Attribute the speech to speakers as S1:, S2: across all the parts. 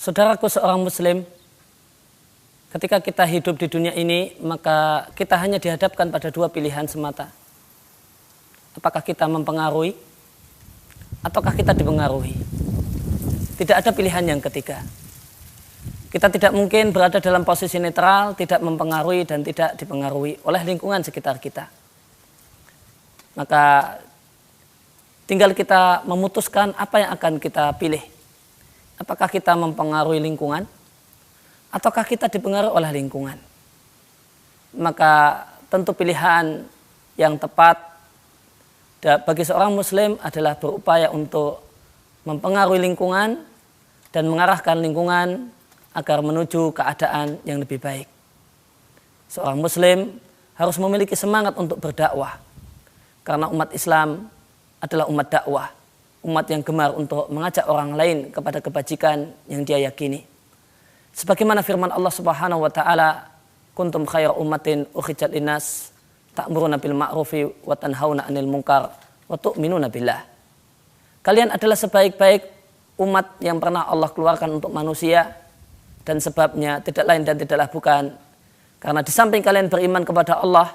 S1: Saudaraku seorang muslim, ketika kita hidup di dunia ini, maka kita hanya dihadapkan pada dua pilihan semata. Apakah kita mempengaruhi ataukah kita dipengaruhi? Tidak ada pilihan yang ketiga. Kita tidak mungkin berada dalam posisi netral, tidak mempengaruhi dan tidak dipengaruhi oleh lingkungan sekitar kita. Maka tinggal kita memutuskan apa yang akan kita pilih. Apakah kita mempengaruhi lingkungan ataukah kita dipengaruhi oleh lingkungan? Maka tentu pilihan yang tepat bagi seorang muslim adalah berupaya untuk mempengaruhi lingkungan dan mengarahkan lingkungan agar menuju keadaan yang lebih baik. Seorang muslim harus memiliki semangat untuk berdakwah, karena umat Islam adalah umat dakwah, umat yang gemar untuk mengajak orang lain kepada kebajikan yang dia yakini. Sebagaimana firman Allah Subhanahu wa taala, kuntum khairu ummatin ukhrijat linnas ta'muruna bil ma'rufi wa tanhauna 'anil munkar wa tu'minuna billah. Kalian adalah sebaik-baik umat yang pernah Allah keluarkan untuk manusia, dan sebabnya tidak lain dan tidaklah bukan karena di samping kalian beriman kepada Allah,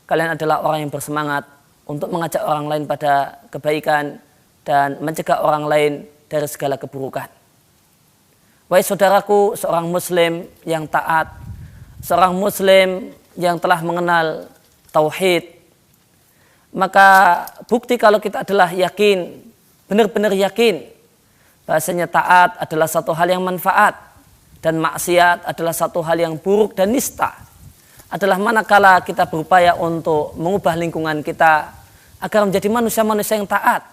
S1: kalian adalah orang yang bersemangat untuk mengajak orang lain pada kebaikan dan mencegah orang lain dari segala keburukan. Wahai saudaraku, seorang muslim yang taat, seorang muslim yang telah mengenal tauhid, maka bukti kalau kita adalah yakin, benar-benar yakin bahasanya taat adalah satu hal yang manfaat dan maksiat adalah satu hal yang buruk dan nista, adalah manakala kita berupaya untuk mengubah lingkungan kita agar menjadi manusia-manusia yang taat,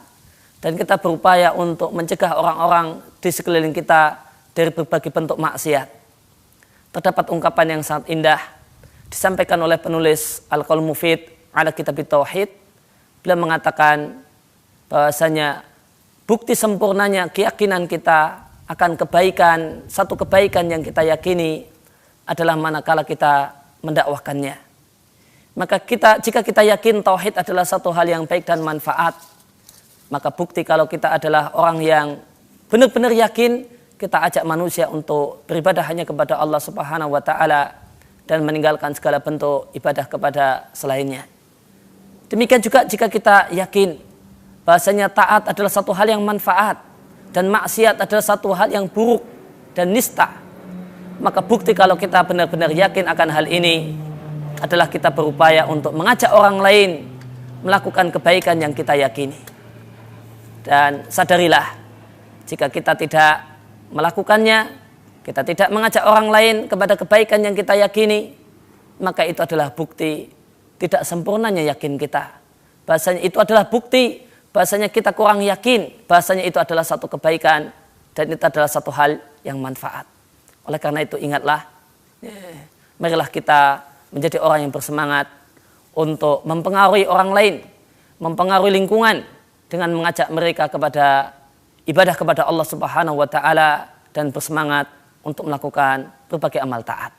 S1: dan kita berupaya untuk mencegah orang-orang di sekeliling kita dari berbagai bentuk maksiat. Terdapat ungkapan yang sangat indah disampaikan oleh penulis Al-Qaul Mufid ala Kitab Tauhid. Beliau mengatakan bahwasanya bukti sempurnanya keyakinan kita akan kebaikan, satu kebaikan yang kita yakini adalah manakala kita mendakwahkannya. Maka jika kita yakin tauhid adalah satu hal yang baik dan manfaat, maka bukti kalau kita adalah orang yang benar-benar yakin, kita ajak manusia untuk beribadah hanya kepada Allah Subhanahu wa taala dan meninggalkan segala bentuk ibadah kepada selainnya. Demikian juga jika kita yakin bahasanya taat adalah satu hal yang manfaat dan maksiat adalah satu hal yang buruk dan nista, maka bukti kalau kita benar-benar yakin akan hal ini adalah kita berupaya untuk mengajak orang lain melakukan kebaikan yang kita yakini. Dan sadarilah, jika kita tidak melakukannya, kita tidak mengajak orang lain kepada kebaikan yang kita yakini, maka itu adalah bukti tidak sempurnanya yakin kita. Bahasanya itu adalah bukti bahasanya kita kurang yakin, bahasanya itu adalah satu kebaikan dan itu adalah satu hal yang manfaat. Oleh karena itu ingatlah, marilah kita menjadi orang yang bersemangat untuk mempengaruhi orang lain, mempengaruhi lingkungan dengan mengajak mereka kepada ibadah kepada Allah Subhanahu wa taala dan bersemangat untuk melakukan berbagai amal taat.